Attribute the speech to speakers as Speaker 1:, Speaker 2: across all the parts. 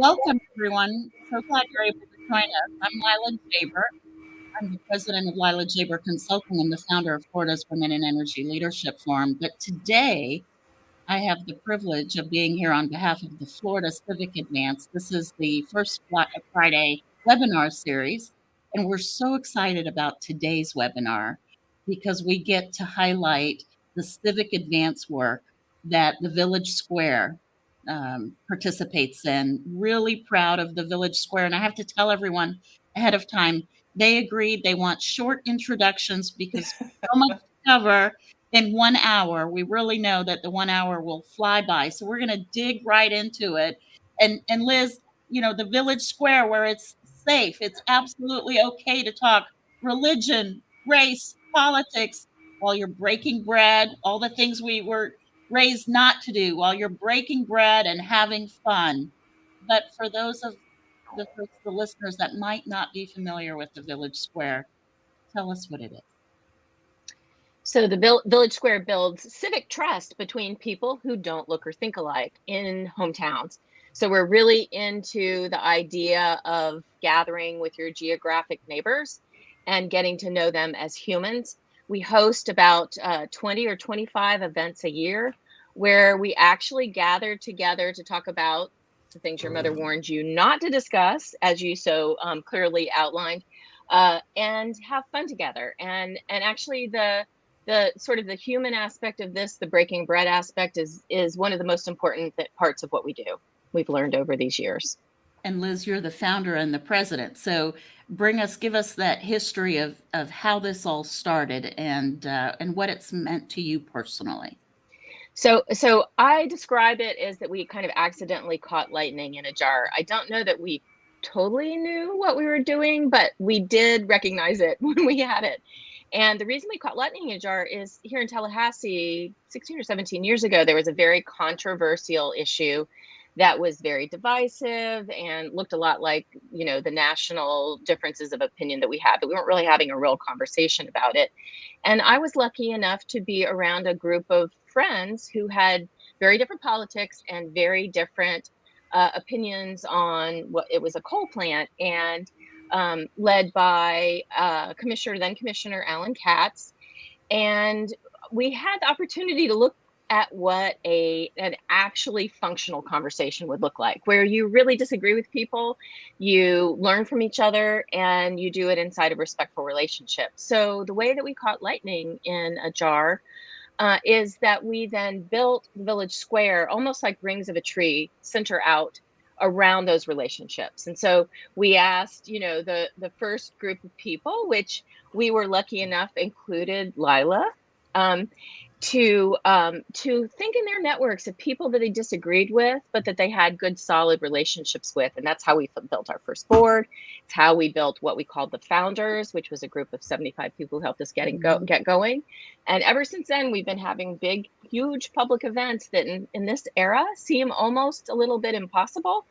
Speaker 1: Welcome, everyone. So glad you're able to join us. I'm Lila Jaber. I'm the president of Lila Jaber Consulting and the founder of Florida's Women in Energy Leadership Forum. But today, I have the privilege of being here on behalf of the Florida Civic Advance. This is the first Friday webinar series, and we're so excited about today's webinar because we get to highlight the Civic Advance work that the Village Square participates in. Really proud of the Village Square, and I have to tell everyone ahead of time, they agreed they want short introductions because so much to cover in 1 hour. We really know that the 1 hour will fly by. So we're going to dig right into it. And Liz, the Village Square where it's safe, it's absolutely okay to talk religion, race, politics while you're breaking bread, all the things we were raised not to do while you're breaking bread and having fun. But for those of the listeners that might not be familiar with the Village Square, tell us what it is.
Speaker 2: So the Village Square builds civic trust between people who don't look or think alike in hometowns. So we're really into the idea of gathering with your geographic neighbors and getting to know them as humans. We host about 20 or 25 events a year where we actually gather together to talk about the things your mother warned you not to discuss, as you so clearly outlined, and have fun together. And actually the sort of the human aspect of this, the breaking bread aspect, is one of the most important parts of what we do. We've learned over these years.
Speaker 1: And Liz, you're the founder and the president. So give us that history of how this all started and what it's meant to you personally.
Speaker 2: So I describe it as that we kind of accidentally caught lightning in a jar. I don't know that we totally knew what we were doing, but we did recognize it when we had it. And the reason we caught lightning in a jar is here in Tallahassee, 16 or 17 years ago, there was a very controversial issue that was very divisive and looked a lot like, the national differences of opinion that we had, but we weren't really having a real conversation about it. And I was lucky enough to be around a group of friends who had very different politics and very different opinions on what it was, a coal plant, and led by then Commissioner Alan Katz. And we had the opportunity to look at what an actually functional conversation would look like, where you really disagree with people, you learn from each other, and you do it inside a respectful relationship. So the way that we caught lightning in a jar is that we then built the Village Square almost like rings of a tree, center out around those relationships. And so we asked, the first group of people, which we were lucky enough included Lila, to think in their networks of people that they disagreed with, but that they had good, solid relationships with. And that's how we built our first board. It's how we built what we called the Founders, which was a group of 75 people who helped us get going. And ever since then, we've been having big, huge public events that in this era seem almost a little bit impossible.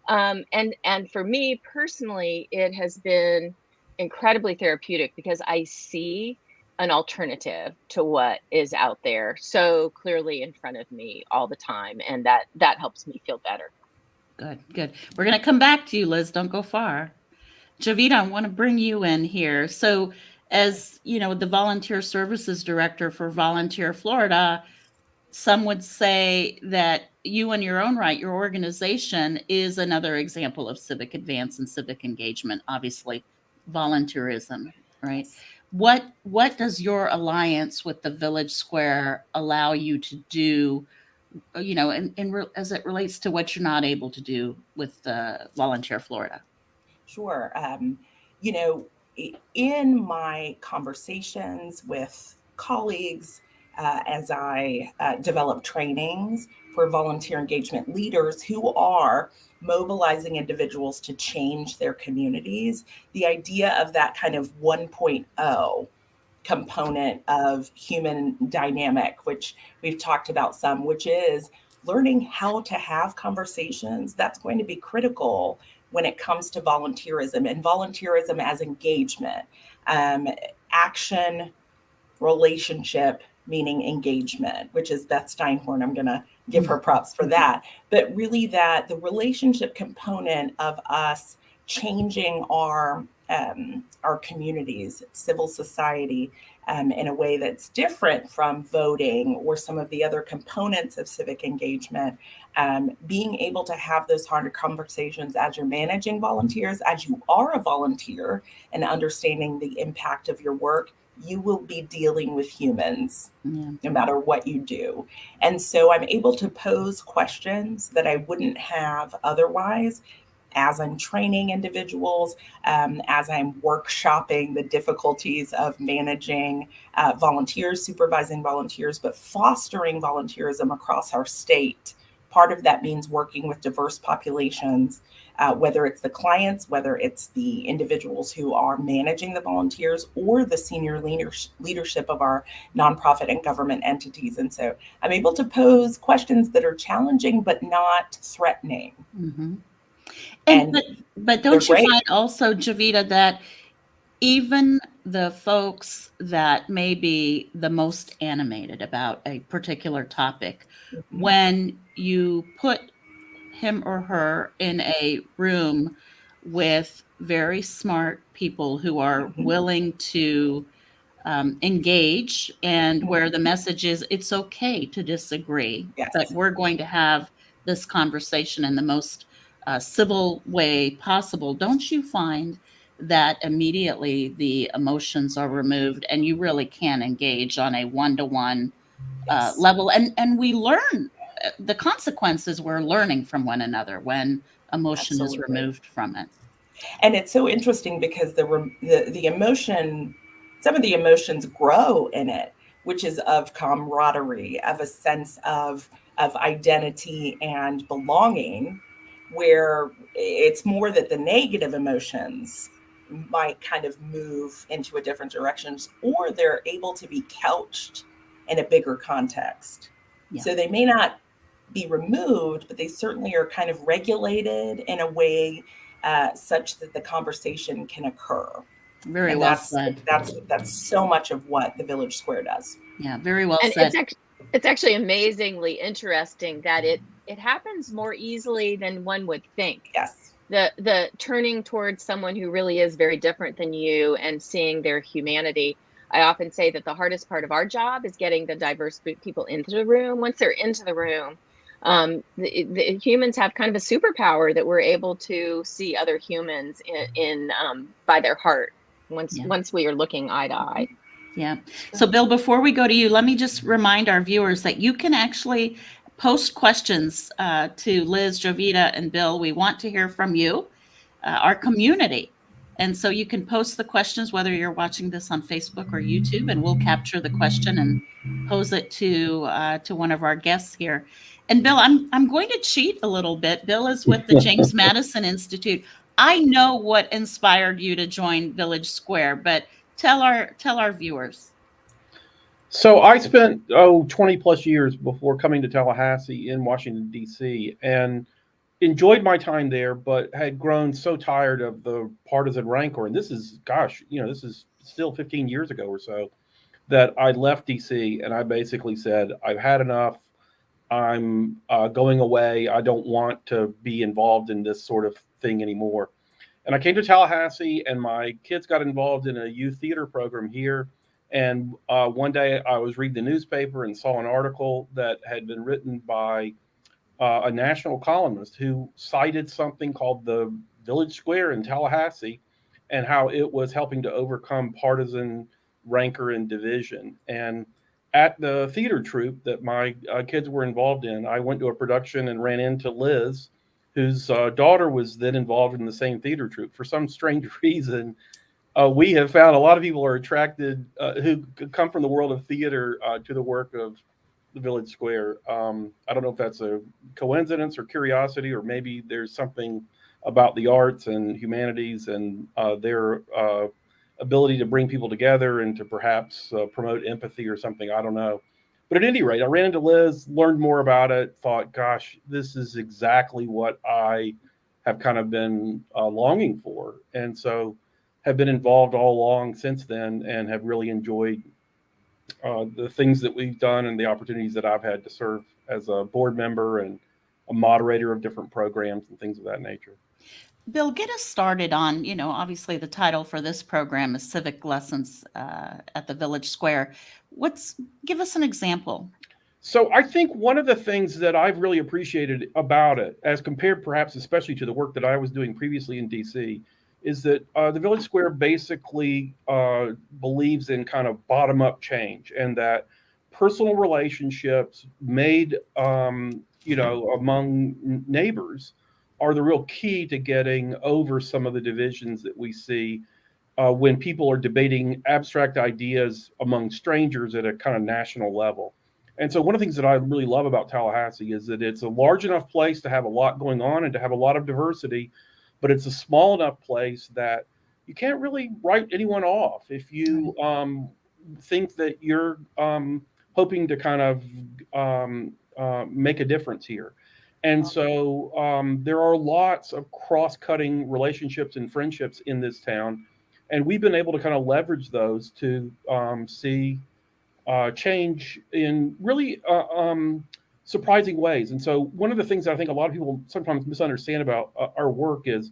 Speaker 2: And for me personally, it has been incredibly therapeutic because I see an alternative to what is out there so clearly in front of me all the time. And that helps me feel better.
Speaker 1: Good. We're going to come back to you, Liz. Don't go far. Javita, I want to bring you in here. So as, the volunteer services director for Volunteer Florida, some would say that you in your own right, your organization is another example of civic advance and civic engagement, obviously volunteerism, right? What does your alliance with the Village Square allow you to do, as it relates to what you're not able to do with Volunteer Florida?
Speaker 3: Sure. In my conversations with colleagues, as I develop trainings for volunteer engagement leaders who are mobilizing individuals to change their communities, the idea of that kind of 1.0 component of human dynamic, which we've talked about some, which is learning how to have conversations, that's going to be critical when it comes to volunteerism and volunteerism as engagement, action, relationship, meaning engagement, which is Beth Steinhorn. I'm going to give her props for that. But really, that the relationship component of us changing our communities, civil society, in a way that's different from voting or some of the other components of civic engagement. Being able to have those harder conversations as you're managing volunteers, as you are a volunteer, and understanding the impact of your work, you will be dealing with humans no matter what you do. And so I'm able to pose questions that I wouldn't have otherwise as I'm training individuals, as I'm workshopping the difficulties of managing volunteers, supervising volunteers, but fostering volunteerism across our state. Part of that means working with diverse populations, whether it's the clients, whether it's the individuals who are managing the volunteers, or the senior leadership of our nonprofit and government entities. And so I'm able to pose questions that are challenging but not threatening.
Speaker 1: Mm-hmm.
Speaker 3: And
Speaker 1: But don't you find also, Javita, that even the folks that may be the most animated about a particular topic, when you put him or her in a room with very smart people who are willing to engage, and where the message is it's okay to disagree, but we're going to have this conversation in the most civil way possible, don't you find that immediately the emotions are removed and you really can engage on a one-to-one level, and we learn the consequences. We're learning from one another when emotion is removed from it.
Speaker 3: And it's so interesting because the emotion, some of the emotions grow in it, which is of camaraderie, of a sense of identity and belonging, where it's more that the negative emotions might kind of move into a different direction, or they're able to be couched in a bigger context. So they may not be removed, but they certainly are kind of regulated in a way such that the conversation can occur.
Speaker 1: Very well said.
Speaker 3: That's so much of what the Village Square does.
Speaker 1: Yeah, very well
Speaker 2: And
Speaker 1: said.
Speaker 2: it's actually amazingly interesting that it happens more easily than one would think.
Speaker 3: Yes.
Speaker 2: The turning towards someone who really is very different than you and seeing their humanity. I often say that the hardest part of our job is getting the diverse people into the room. Once they're into the room, the humans have kind of a superpower that we're able to see other humans in by their heart once we are looking eye to eye.
Speaker 1: Yeah. So Bill, before we go to you, let me just remind our viewers that you can actually post questions to Liz, Jovita, and Bill. We want to hear from you, our community. And so you can post the questions, whether you're watching this on Facebook or YouTube, and we'll capture the question and pose it to one of our guests here. And Bill, I'm going to cheat a little bit. Bill is with the James Madison Institute. I know what inspired you to join Village Square, but tell our viewers.
Speaker 4: So I spent 20 plus years before coming to Tallahassee in Washington, D.C., and enjoyed my time there, but had grown so tired of the partisan rancor. And this is, this is still 15 years ago or so, that I left D.C. and I basically said, I've had enough. I'm going away. I don't want to be involved in this sort of thing anymore. And I came to Tallahassee, and my kids got involved in a youth theater program here. And one day I was reading the newspaper and saw an article that had been written by a national columnist who cited something called the Village Square in Tallahassee and how it was helping to overcome partisan rancor and division. And at the theater troupe that my kids were involved in, I went to a production and ran into Liz, whose daughter was then involved in the same theater troupe. For some strange reason, we have found a lot of people are attracted who come from the world of theater to the work of the Village Square. I don't know if that's a coincidence or curiosity, or maybe there's something about the arts and humanities and their ability to bring people together and to perhaps promote empathy or something. I don't know. But at any rate, I ran into Liz, learned more about it, thought, gosh, this is exactly what I have kind of been longing for. And so have been involved all along since then and have really enjoyed the things that we've done and the opportunities that I've had to serve as a board member and a moderator of different programs and things of that nature.
Speaker 1: Bill, get us started on, obviously the title for this program is Civic Lessons at the Village Square. Give us an example.
Speaker 4: So I think one of the things that I've really appreciated about it, as compared perhaps especially to the work that I was doing previously in DC, is that the Village Square basically believes in kind of bottom-up change, and that personal relationships made, among neighbors are the real key to getting over some of the divisions that we see when people are debating abstract ideas among strangers at a kind of national level. And so one of the things that I really love about Tallahassee is that it's a large enough place to have a lot going on and to have a lot of diversity, but it's a small enough place that you can't really write anyone off if you think that you're hoping to kind of make a difference here. And so there are lots of cross-cutting relationships and friendships in this town, and we've been able to kind of leverage those to see change in really surprising ways. And so one of the things that I think a lot of people sometimes misunderstand about our work is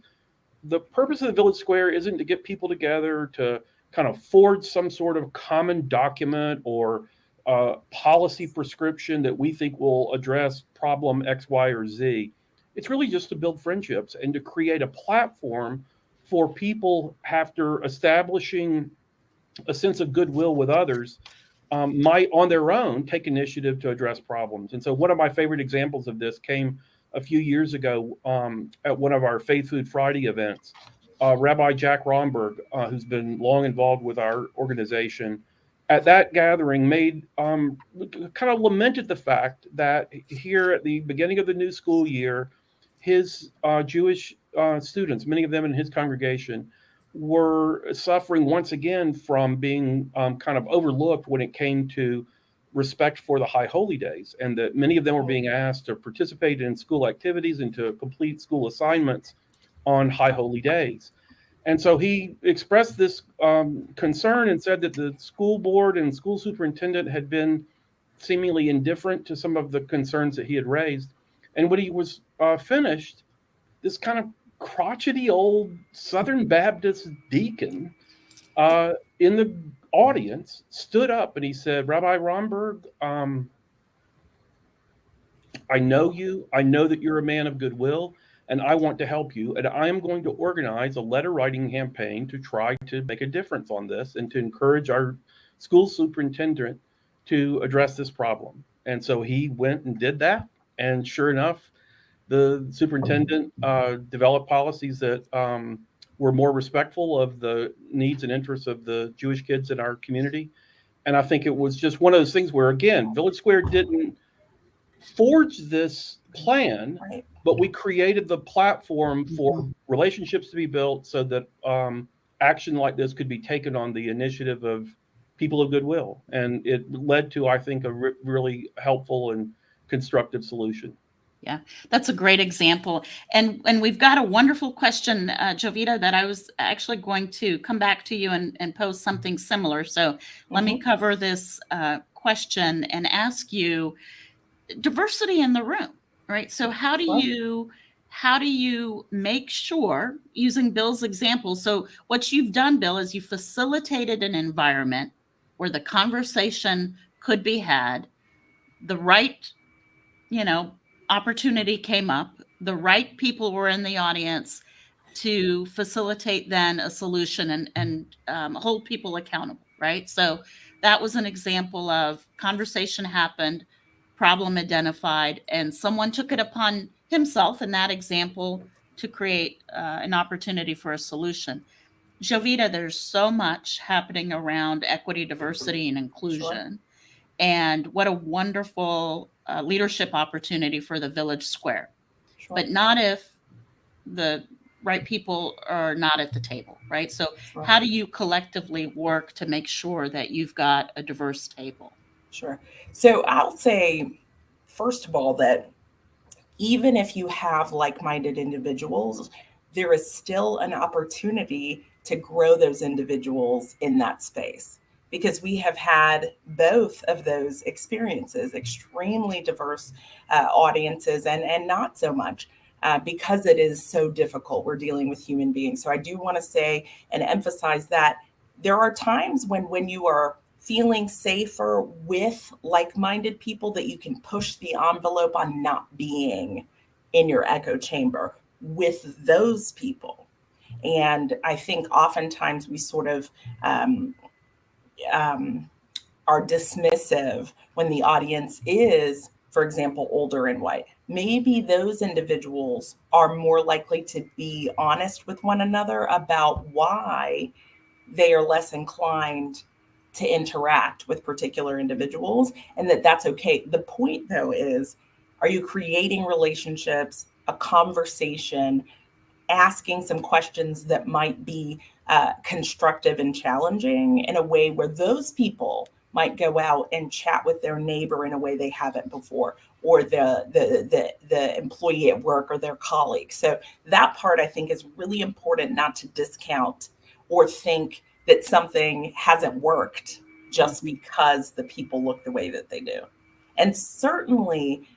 Speaker 4: the purpose of the Village Square isn't to get people together to kind of forge some sort of common document or policy prescription that we think will address problem X, Y, or Z. It's really just to build friendships and to create a platform for people after establishing a sense of goodwill with others might on their own take initiative to address problems. And so one of my favorite examples of this came a few years ago at one of our Faith Food Friday events. Rabbi Jack Romberg, who's been long involved with our organization, at that gathering made kind of lamented the fact that here at the beginning of the new school year, his Jewish students, many of them in his congregation, were suffering once again from being kind of overlooked when it came to respect for the high holy days, and that many of them were being asked to participate in school activities and to complete school assignments on high holy days. And so he expressed this concern and said that the school board and school superintendent had been seemingly indifferent to some of the concerns that he had raised. And when he was finished, this kind of crotchety old Southern Baptist deacon in the audience stood up and he said, Rabbi Romberg, I know you. I know that you're a man of goodwill, and I want to help you. And I am going to organize a letter writing campaign to try to make a difference on this and to encourage our school superintendent to address this problem. And so he went and did that. And sure enough, the superintendent developed policies that were more respectful of the needs and interests of the Jewish kids in our community. And I think it was just one of those things where, again, Village Square didn't forge this plan, but we created the platform for relationships to be built so that action like this could be taken on the initiative of people of goodwill. And it led to, I think, a really helpful and constructive solution.
Speaker 1: Yeah, that's a great example. And we've got a wonderful question, Jovita, that I was actually going to come back to you and pose something similar. So let me cover this question and ask you, diversity in the room, right? So how do you make sure, using Bill's example, so what you've done, Bill, is you facilitated an environment where the conversation could be had, the right, opportunity came up, the right people were in the audience to facilitate then a solution and hold people accountable, right? So that was an example of conversation happened, problem identified, and someone took it upon himself in that example to create an opportunity for a solution. Jovita, there's so much happening around equity, diversity, and inclusion. Sure. And what a wonderful leadership opportunity for the Village Square. Sure. But not if the right people are not at the table, right? So sure. How do you collectively work to make sure that you've got a diverse table?
Speaker 3: Sure. So I'll say, first of all, that even if you have like-minded individuals, there is still an opportunity to grow those individuals in that space. because we have had both of those experiences, extremely diverse audiences and not so much. Because it is so difficult, we're dealing with human beings. So I do want to say and emphasize that there are times when you are feeling safer with like-minded people, that you can push the envelope on not being in your echo chamber with those people. And I think oftentimes we sort of um, are dismissive when the audience is, for example, older and white. Maybe those individuals are more likely to be honest with one another about why they are less inclined to interact with particular individuals, and that's okay. The point, though, is, are you creating relationships, a conversation, asking some questions that might be constructive and challenging in a way where those people might go out and chat with their neighbor in a way they haven't before, or the employee at work or their colleague. So that part, I think, is really important, not to discount or think that something hasn't worked just because the people look the way that they do. And certainly,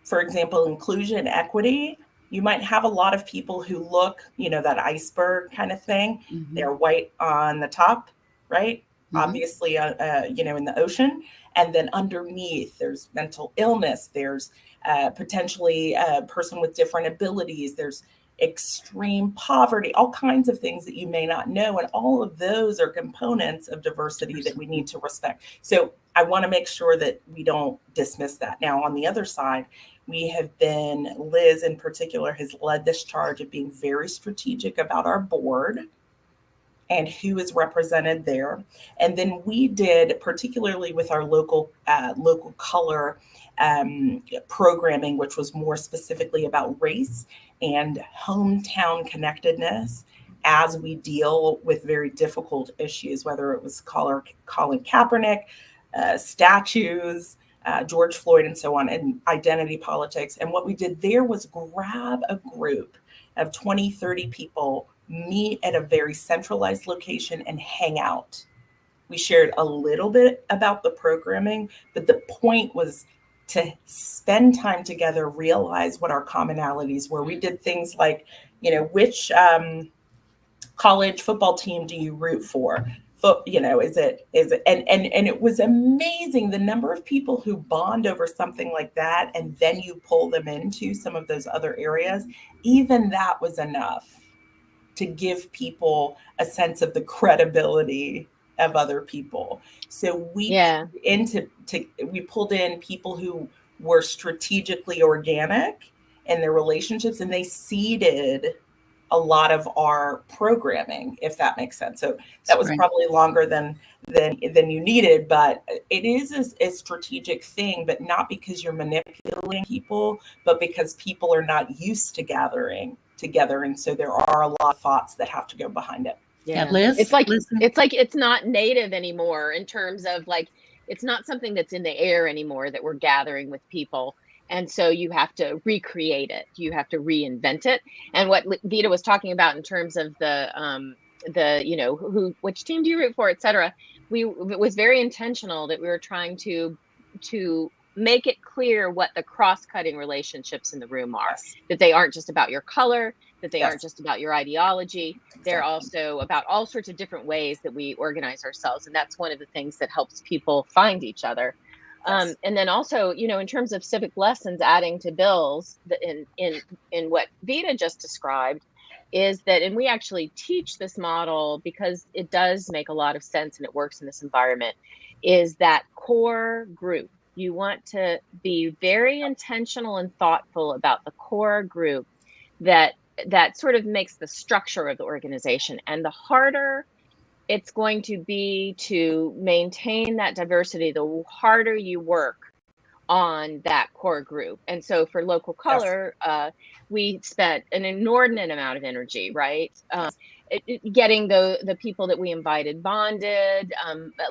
Speaker 3: for example, inclusion, equity, you might have a lot of people who look, that iceberg kind of thing.
Speaker 1: Mhm.
Speaker 3: They're white on the top, right?
Speaker 1: Mhm.
Speaker 3: Obviously, in the ocean. And then underneath, there's mental illness. There's potentially a person with different abilities. There's extreme poverty, all kinds of things that you may not know. And all of those are components of diversity that we need to respect. So I want to make sure that we don't dismiss that. Now, on the other side, we have been, Liz in particular, has led this charge of being very strategic about our board and who is represented there. And then we did, particularly with our local color programming, which was more specifically about race and hometown connectedness as we deal with very difficult issues, whether it was Colin Kaepernick, statues, George Floyd, and so on, and identity politics. And what we did there was grab a group of 20, 30 people, meet at a very centralized location and hang out. We shared a little bit about the programming, but the point was to spend time together, realize what our commonalities were. We did things like, which college football team do you root for? Is it, and it was amazing the number of people who bond over something like that, and then you pull them into some of those other areas. Even that was enough to give people a sense of the credibility of other people. So we pulled in people who were strategically organic in their relationships, and they seeded a lot of our programming, if that makes sense. So that was probably longer than you needed, but it is a strategic thing, but not because you're manipulating people, but because people are not used to gathering together. And so there are a lot of thoughts that have to go behind it.
Speaker 1: Yeah, Liz?
Speaker 2: It's like it's not native anymore, in terms of like, it's not something that's in the air anymore that we're gathering with people. And so you have to recreate it. You have to reinvent it. And what Vita was talking about in terms of which team do you root for, et cetera. It was very intentional that we were trying to make it clear what the cross-cutting relationships in the room are, that they aren't just about your color, that they aren't just about your ideology. They're also about all sorts of different ways that we organize ourselves. And that's one of the things that helps people find each other. And then also, in terms of civic lessons, adding to Bill's in what Vita just described, is that, and we actually teach this model because it does make a lot of sense and it works in this environment, is that core group. You want to be very intentional and thoughtful about the core group that sort of makes the structure of the organization. And the harder it's going to be to maintain that diversity, the harder you work on that core group. And so for local color, we spent an inordinate amount of energy, right? Getting the people that we invited bonded,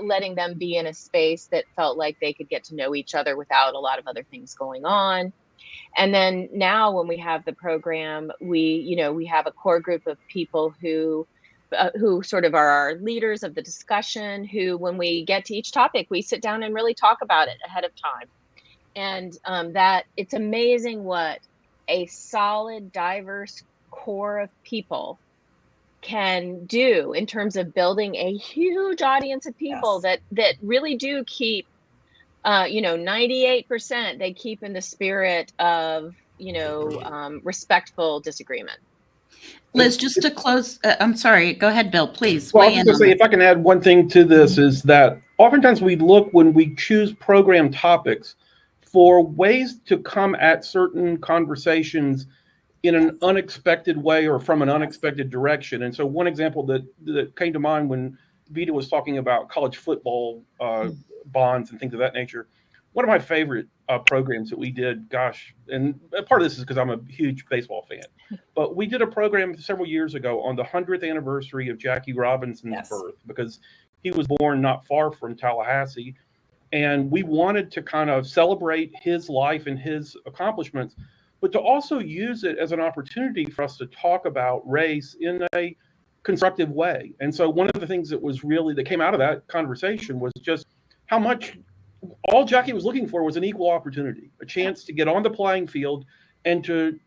Speaker 2: letting them be in a space that felt like they could get to know each other without a lot of other things going on. And then now when we have the program, we have a core group of people who who sort of are our leaders of the discussion, who, when we get to each topic, we sit down and really talk about it ahead of time. And that it's amazing what a solid, diverse core of people can do in terms of building a huge audience of people
Speaker 3: Yes.
Speaker 2: that really do keep, 98%, they keep in the spirit of, respectful disagreement.
Speaker 1: Liz, just to close, I'm sorry, go ahead, Bill, please
Speaker 4: Well, I
Speaker 1: weigh
Speaker 4: was
Speaker 1: in
Speaker 4: just
Speaker 1: on
Speaker 4: going to say,
Speaker 1: that.
Speaker 4: if I can add one thing to this, is that oftentimes we look when we choose program topics for ways to come at certain conversations in an unexpected way or from an unexpected direction. And so one example that came to mind when Vita was talking about college football bonds and things of that nature, one of my favorite programs that we did, gosh, and part of this is because I'm a huge baseball fan, but we did a program several years ago on the 100th anniversary of Jackie Robinson's birth, because he was born not far from Tallahassee. And we wanted to kind of celebrate his life and his accomplishments, but to also use it as an opportunity for us to talk about race in a constructive way. And so one of the things that came out of that conversation was just how much all Jackie was looking for was an equal opportunity, a chance to get on the playing field and to,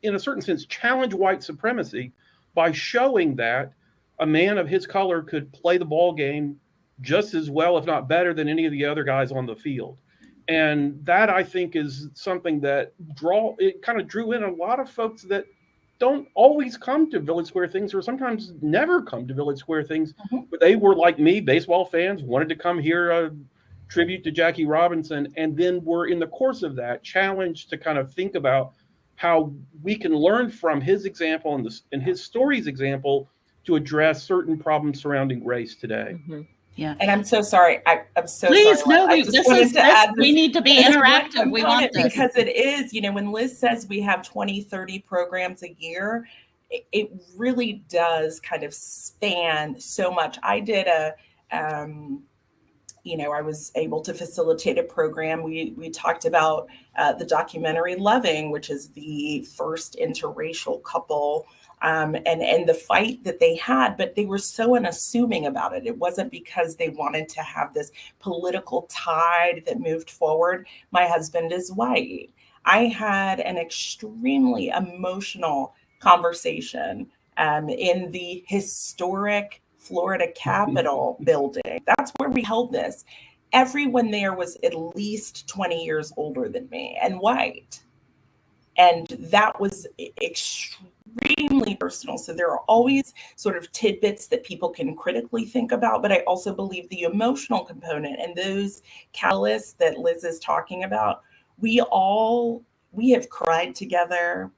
Speaker 4: in a certain sense, challenge white supremacy by showing that a man of his color could play the ball game just as well, if not better, than any of the other guys on the field. And that, I think, is something that kind of drew in a lot of folks that don't always come to Village Square things, or sometimes never come to Village Square things, but they were like me, baseball fans, wanted to come hear a tribute to Jackie Robinson, and then were, in the course of that, challenged to kind of think about how we can learn from his example and his story's example to address certain problems surrounding race today.
Speaker 2: Mm-hmm.
Speaker 1: Yeah.
Speaker 3: And I'm so sorry. I'm so
Speaker 1: Please,
Speaker 3: sorry.
Speaker 1: no,
Speaker 3: I just wanted to add this.
Speaker 1: we need to be interactive. We want this.
Speaker 3: Because it is, when Liz says we have 20, 30 programs a year, it really does kind of span so much. I did I was able to facilitate a program. We talked about the documentary Loving, which is the first interracial couple, and the fight that they had, but they were so unassuming about it. It wasn't because they wanted to have this political tide that moved forward. My husband is white. I had an extremely emotional conversation in the historic Florida Capitol building. That's where we held this. Everyone there was at least 20 years older than me and white. And that was extremely personal. So there are always sort of tidbits that people can critically think about, but I also believe the emotional component and those catalysts that Liz is talking about, we have cried together.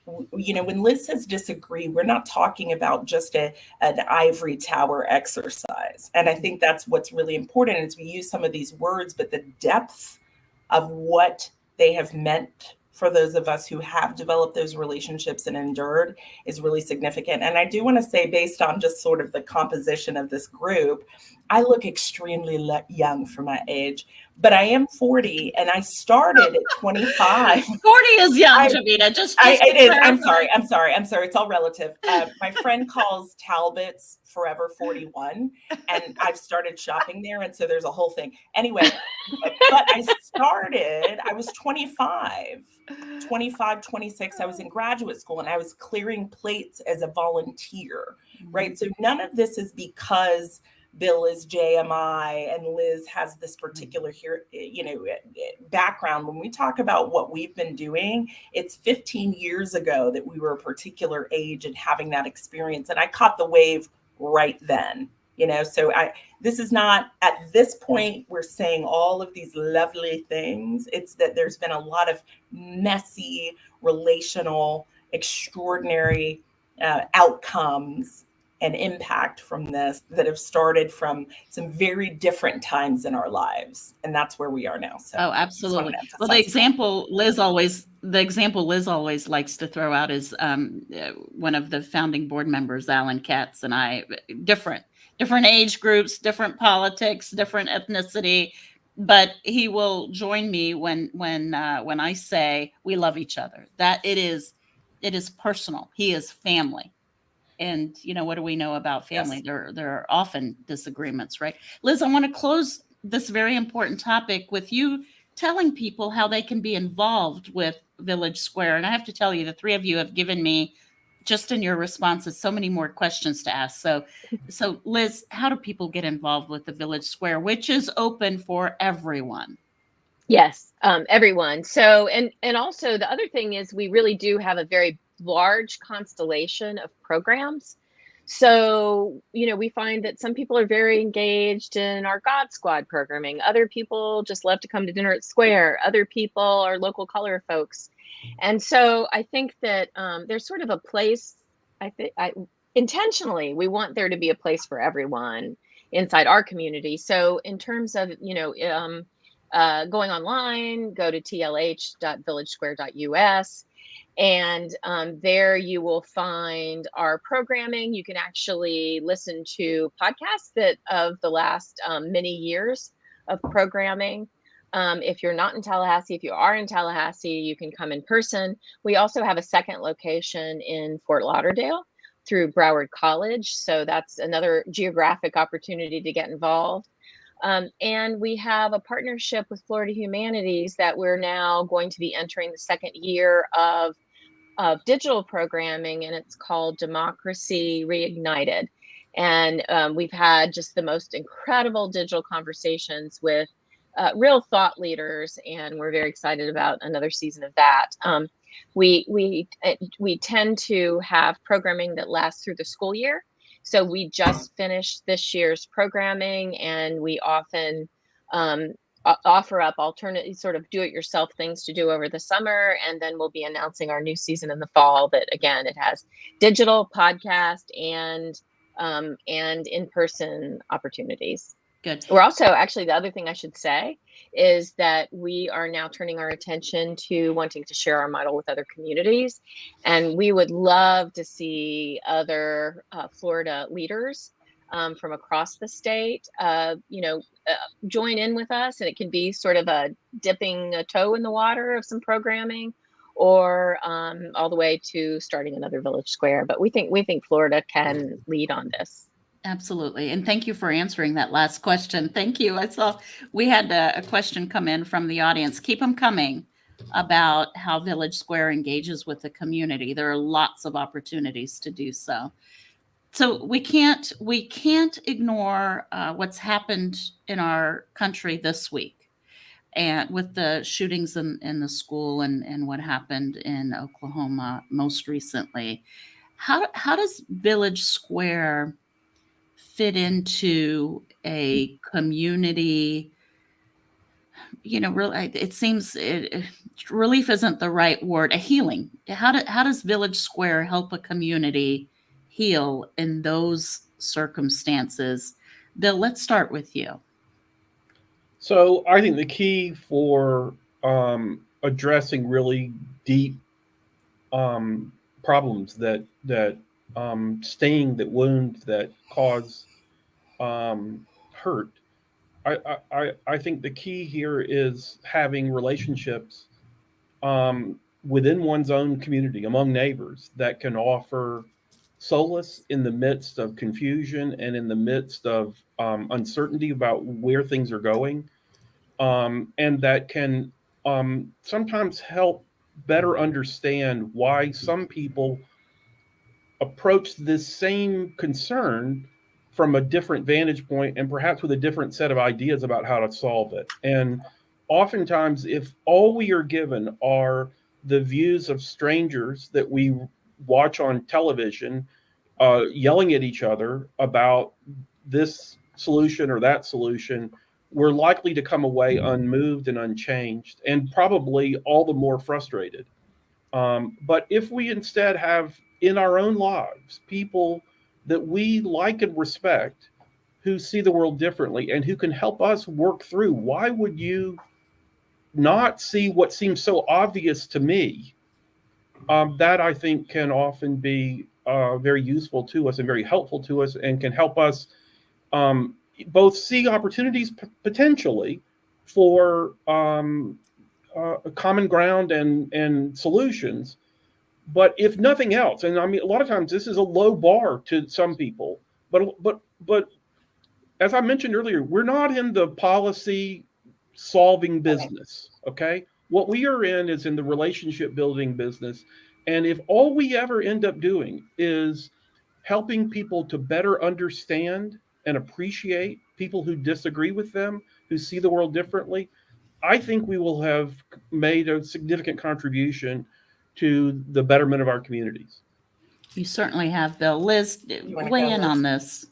Speaker 3: When Liz says disagree, we're not talking about just an ivory tower exercise. And I think that's what's really important is we use some of these words, but the depth of what they have meant for those of us who have developed those relationships and endured is really significant. And I do want to say, based on just sort of the composition of this group, I look extremely young for my age, but I am 40 and I started at 25.
Speaker 1: 40 is young, Javita.
Speaker 3: It is. I'm sorry. It's all relative. My friend calls Talbot's Forever 41, and I've started shopping there. And so there's a whole thing. Anyway, but I was 25, 26. I was in graduate school and I was clearing plates as a volunteer, right? So none of this is because Bill is JMI and Liz has this particular background. When we talk about what we've been doing, it's 15 years ago that we were a particular age and having that experience. And I caught the wave right then, so this is not at this point, we're saying all of these lovely things. It's that there's been a lot of messy, relational, extraordinary outcomes and impact from this that have started from some very different times in our lives. And that's where we are now. So
Speaker 1: absolutely. Well, the example Liz always likes to throw out is one of the founding board members, Alan Katz, and I, different age groups, different politics, different ethnicity, but he will join me when I say we love each other, that it is personal. He is family. And what do we know about family?
Speaker 3: Yes.
Speaker 1: There are often disagreements, right? Liz, I want to close this very important topic with you telling people how they can be involved with Village Square. And I have to tell you, the three of you have given me, just in your responses, so many more questions to ask. So Liz, how do people get involved with the Village Square, which is open for everyone?
Speaker 2: Yes, everyone. So, and also the other thing is we really do have a very large constellation of programs. So, we find that some people are very engaged in our God Squad programming. Other people just love to come to dinner at Square. Other people are local color folks. And so I think that there's sort of a place, intentionally, we want there to be a place for everyone inside our community. So in terms of, going online, go to tlh.villagesquare.us. And there you will find our programming. You can actually listen to podcasts that of the last many years of programming. If you're not in Tallahassee, if you are in Tallahassee, you can come in person. We also have a second location in Fort Lauderdale through Broward College. So that's another geographic opportunity to get involved. And we have a partnership with Florida Humanities that we're now going to be entering the second year of digital programming, and it's called Democracy Reignited. And we've had just the most incredible digital conversations with real thought leaders, and we're very excited about another season of that. We tend to have programming that lasts through the school year. So we just finished this year's programming, and we often offer up alternate sort of do-it-yourself things to do over the summer, and then we'll be announcing our new season in the fall. That again, it has digital, podcast, and in-person opportunities.
Speaker 1: Good.
Speaker 2: We're also, actually, the other thing I should say is that we are now turning our attention to wanting to share our model with other communities. And we would love to see other Florida leaders from across the state, join in with us. And it can be sort of a dipping a toe in the water of some programming, or all the way to starting another Village Square. But we think Florida can lead on this.
Speaker 1: Absolutely. And thank you for answering that last question. Thank you. I saw we had a question come in from the audience. Keep them coming, about how Village Square engages with the community. There are lots of opportunities to do so. So we can't ignore what's happened in our country this week, and with the shootings in the school and what happened in Oklahoma most recently. How does Village Square fit into a community? Really, it seems relief isn't the right word. A healing. How does Village Square help a community heal in those circumstances? Bill, let's start with you.
Speaker 4: So I think the key for addressing really deep problems that sting, that wound, that cause hurt. I think the key here is having relationships within one's own community, among neighbors, that can offer solace in the midst of confusion and in the midst of uncertainty about where things are going, and that can sometimes help better understand why some people approach this same concern from a different vantage point and perhaps with a different set of ideas about how to solve it. And oftentimes, if all we are given are the views of strangers that we watch on television, yelling at each other about this solution or that solution, we're likely to come away unmoved and unchanged, and probably all the more frustrated. But if we instead have in our own lives people that we like and respect, who see the world differently and who can help us work through, why would you not see what seems so obvious to me? That I think can often be very useful to us and very helpful to us, and can help us both see opportunities potentially for common ground and solutions, But if nothing else, and I mean, a lot of times this is a low bar to some people, but as I mentioned earlier, we're not in the policy solving
Speaker 3: Okay.
Speaker 4: business. Okay, what we are in is in the relationship building business, and if all we ever end up doing is helping people to better understand and appreciate people who disagree with them, who see the world differently, I think we will have made a significant contribution to the betterment of our communities.
Speaker 1: You certainly have, Bill. Liz,
Speaker 3: You want to
Speaker 1: weigh
Speaker 3: go,
Speaker 1: in
Speaker 3: Liz?
Speaker 1: on this.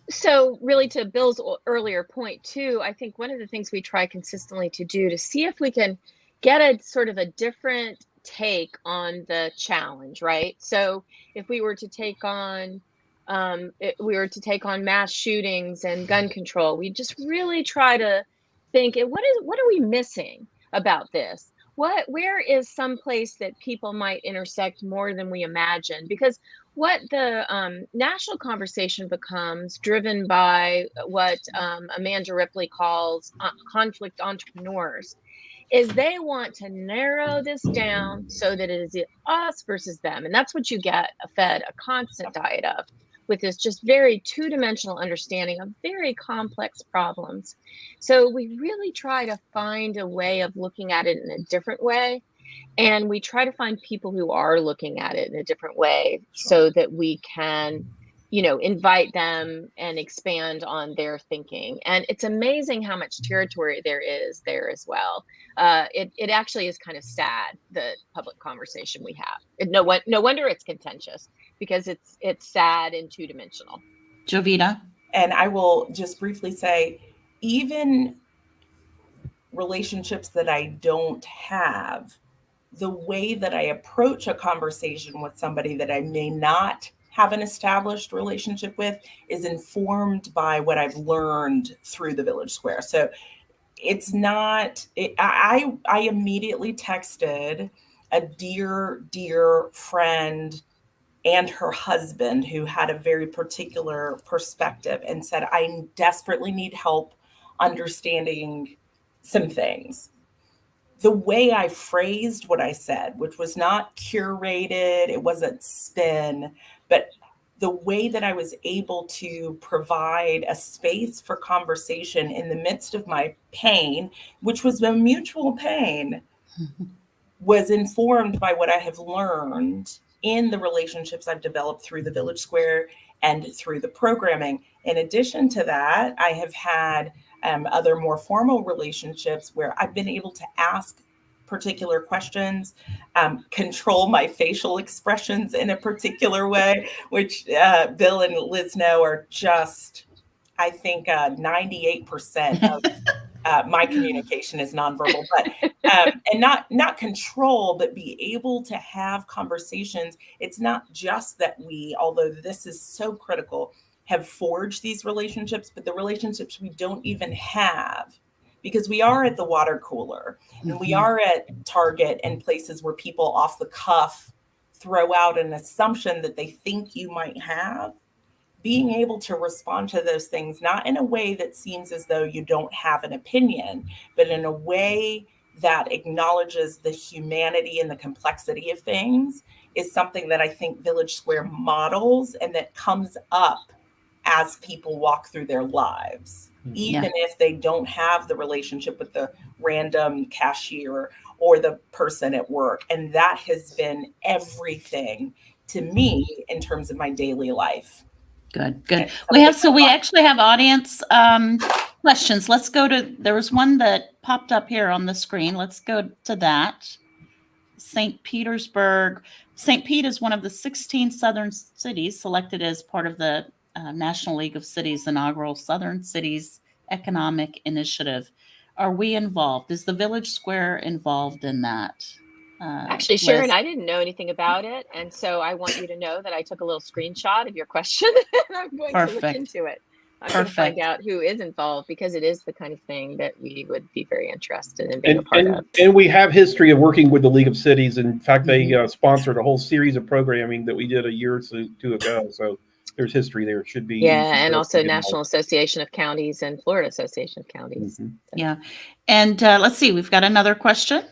Speaker 2: So really, to Bill's earlier point too, I think one of the things we try consistently to do to see if we can get a sort of a different take on the challenge, right? So if we were to take on we were to take on mass shootings and gun control, we just really try to think, what are we missing about this? Where is some place that people might intersect more than we imagine? Because what the national conversation becomes, driven by what Amanda Ripley calls conflict entrepreneurs, is they want to narrow this down so that it is us versus them. And that's what you get fed a constant diet of, with this just very two-dimensional understanding of very complex problems. So we really try to find a way of looking at it in a different way, and we try to find people who are looking at it in a different way so that we can, invite them and expand on their thinking. And it's amazing how much territory there is there as well. It actually is kind of sad, the public conversation we have. No wonder it's contentious, because it's sad and two-dimensional.
Speaker 1: Jovita?
Speaker 3: And I will just briefly say, even relationships that I don't have, the way that I approach a conversation with somebody that I may not have an established relationship with is informed by what I've learned through the Village Square. So it's not, I immediately texted a dear friend and her husband who had a very particular perspective and said, I desperately need help understanding some things. The way I phrased what I said, which was not curated, it wasn't spin, but the way that I was able to provide a space for conversation in the midst of my pain, which was a mutual pain, was informed by what I have learned in the relationships I've developed through the Village Square and through the programming. In addition to that, I have had other more formal relationships where I've been able to ask particular questions, control my facial expressions in a particular way, which Bill and Liz know are just, I think, 98% of my communication is nonverbal, but and not control, but be able to have conversations. It's not just that we, although this is so critical, have forged these relationships, but the relationships we don't even have, because we are at the water cooler and we are at Target and places where people off the cuff throw out an assumption that they think you might have. Being able to respond to those things, not in a way that seems as though you don't have an opinion, but in a way that acknowledges the humanity and the complexity of things, is something that I think Village Square models and that comes up as people walk through their lives, even if they don't have the relationship with the random cashier or the person at work. And that has been everything to me in terms of my daily life.
Speaker 1: Good. We actually have audience questions. Let's go to, there was one that popped up here on the screen. Let's go to that. St. Petersburg. St. Pete is one of the 16 southern cities selected as part of the National League of Cities inaugural Southern Cities Economic Initiative. Are we involved? Is the Village Square involved in that?
Speaker 2: Actually, Sharon, I didn't know anything about it. And so I want you to know that I took a little screenshot of your question and I'm going to look into it. I'm going to find out who is involved, because it is the kind of thing that we would be very interested in being a part of.
Speaker 4: And we have history of working with the League of Cities. In fact, they sponsored a whole series of programming that we did a year or two ago. So there's history there. It should be.
Speaker 2: Yeah, and also National Association of Counties and Florida Association of Counties.
Speaker 1: So. Yeah. And let's see, we've got another question.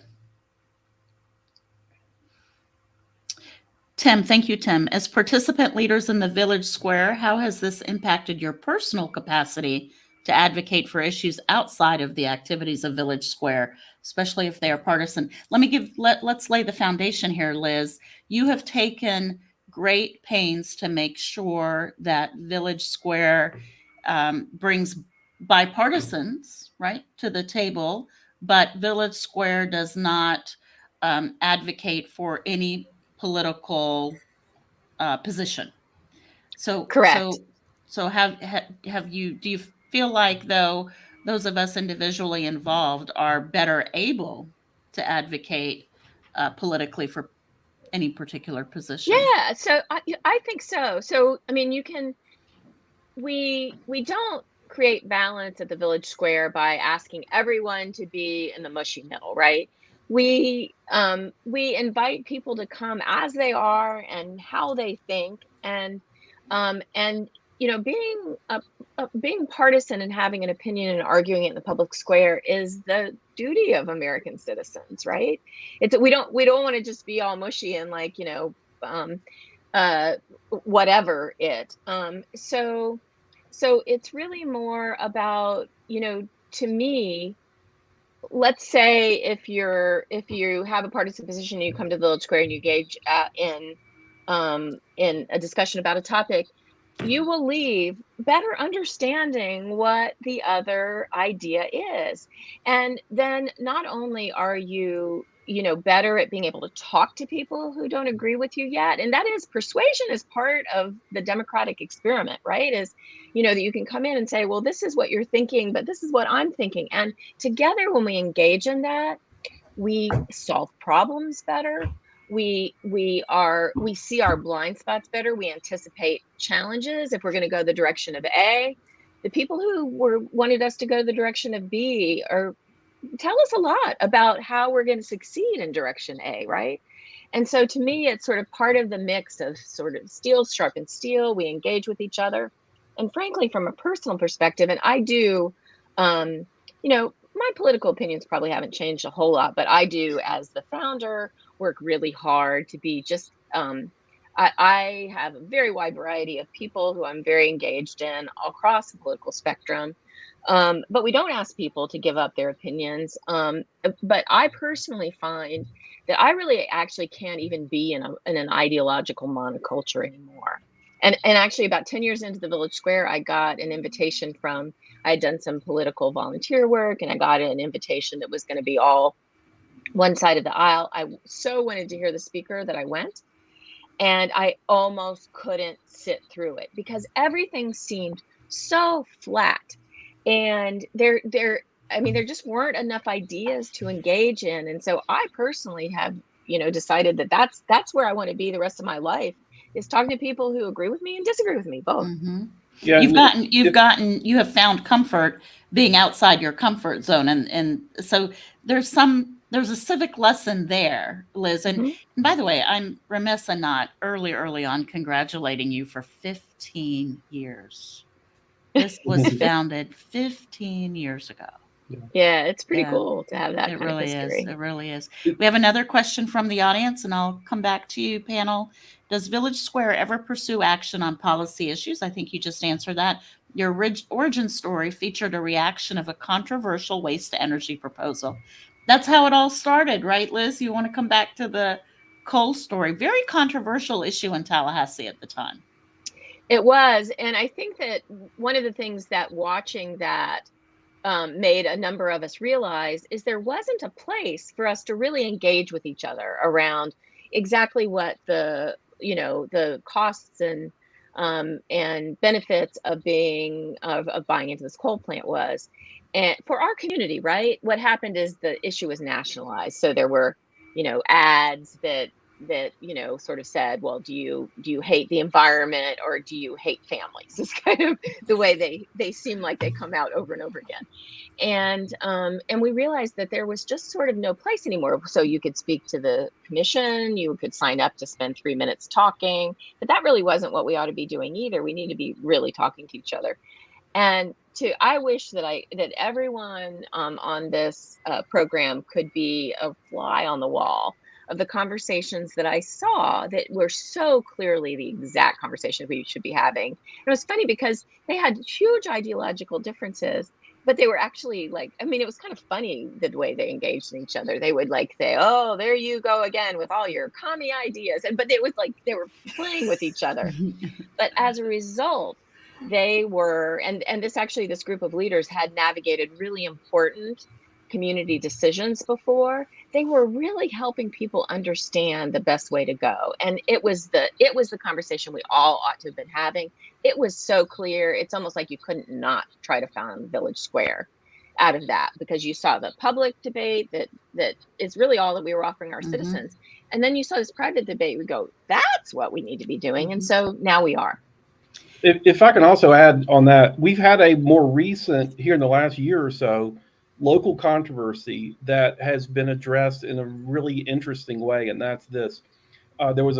Speaker 1: Tim, thank you, Tim. As participant leaders in the Village Square, how has this impacted your personal capacity to advocate for issues outside of the activities of Village Square, especially if they are partisan? Let's lay the foundation here, Liz. You have taken great pains to make sure that Village Square brings bipartisans, right, to the table, but Village Square does not advocate for any political position.
Speaker 2: Correct.
Speaker 1: So have you? Do you feel like though those of us individually involved are better able to advocate politically for any particular position?
Speaker 2: Yeah, so I think so. So I mean, we don't create balance at the Village Square by asking everyone to be in the mushy middle, right? We invite people to come as they are and how they think, and being partisan and having an opinion and arguing it in the public square is the duty of American citizens, right? It's we don't want to just be all mushy and like um, uh, whatever it. So it's really more about, to me, let's say if you have a partisan position and you come to Village Square and you engage in a discussion about a topic, you will leave better understanding what the other idea is. And then not only are you, better at being able to talk to people who don't agree with you yet, and that is persuasion is part of the democratic experiment, right? Is, that you can come in and say, well, this is what you're thinking, but this is what I'm thinking. And together, when we engage in that, we solve problems better. We see our blind spots better. We anticipate challenges. If we're going to go the direction of A, the people who wanted us to go the direction of B or tell us a lot about how we're going to succeed in direction A, right? And so to me, it's sort of part of the mix of sort of steel sharpens steel. We engage with each other. And frankly, from a personal perspective, and I do, um, my political opinions probably haven't changed a whole lot, but I do, as the founder, work really hard to be just, I have a very wide variety of people who I'm very engaged in across the political spectrum. But we don't ask people to give up their opinions. But I personally find that I really actually can't even be in an ideological monoculture anymore. And actually, about 10 years into the Village Square, I got an invitation from, I had done some political volunteer work, and I got an invitation that was going to be all one side of the aisle. I so wanted to hear the speaker that I went, and I almost couldn't sit through it because everything seemed so flat. And I mean, there just weren't enough ideas to engage in. And so I personally have, decided that that's where I want to be the rest of my life, is talking to people who agree with me and disagree with me both.
Speaker 1: Mm-hmm.
Speaker 4: Yeah,
Speaker 1: You have found comfort being outside your comfort zone, and so there's a civic lesson there, Liz. And by the way, I'm remiss in not early on congratulating you for 15 years. This was founded 15 years ago.
Speaker 2: Yeah, it's pretty cool to have that
Speaker 1: It
Speaker 2: kind of
Speaker 1: really
Speaker 2: history.
Speaker 1: is. It really is. We have another question from the audience, and I'll come back to you, panel. Does Village Square ever pursue action on policy issues? I think you just answered that. Your origin story featured a reaction of a controversial waste to energy proposal. That's how it all started, right, Liz? You want to come back to the coal story? Very controversial issue in Tallahassee at the time.
Speaker 2: It was. And I think that one of the things that watching that made a number of us realize is there wasn't a place for us to really engage with each other around exactly what the costs and benefits of buying into this coal plant was. And for our community, right, what happened is the issue was nationalized. So there were ads that sort of said, well, do you hate the environment or do you hate families? It's kind of the way they seem like they come out over and over again. And we realized that there was just sort of no place anymore. So you could speak to the commission, you could sign up to spend 3 minutes talking, but that really wasn't what we ought to be doing either. We need to be really talking to each other. And I wish that everyone on this program could be a fly on the wall of the conversations that I saw that were so clearly the exact conversation we should be having. And it was funny because they had huge ideological differences, but they were actually like, I mean, it was kind of funny the way they engaged in each other. They would like say, "Oh, there you go again with all your commie ideas." But it was like they were playing with each other. But as a result, they were, and this group of leaders had navigated really important community decisions before. They were really helping people understand the best way to go. And it was the conversation we all ought to have been having. It was so clear. It's almost like you couldn't not try to found Village Square out of that, because you saw the public debate that is really all that we were offering our citizens. And then you saw this private debate. We go, that's what we need to be doing. And so now we are.
Speaker 4: If I can also add on that, we've had a more recent, here in the last year or so, local controversy that has been addressed in a really interesting way, and that's this. There was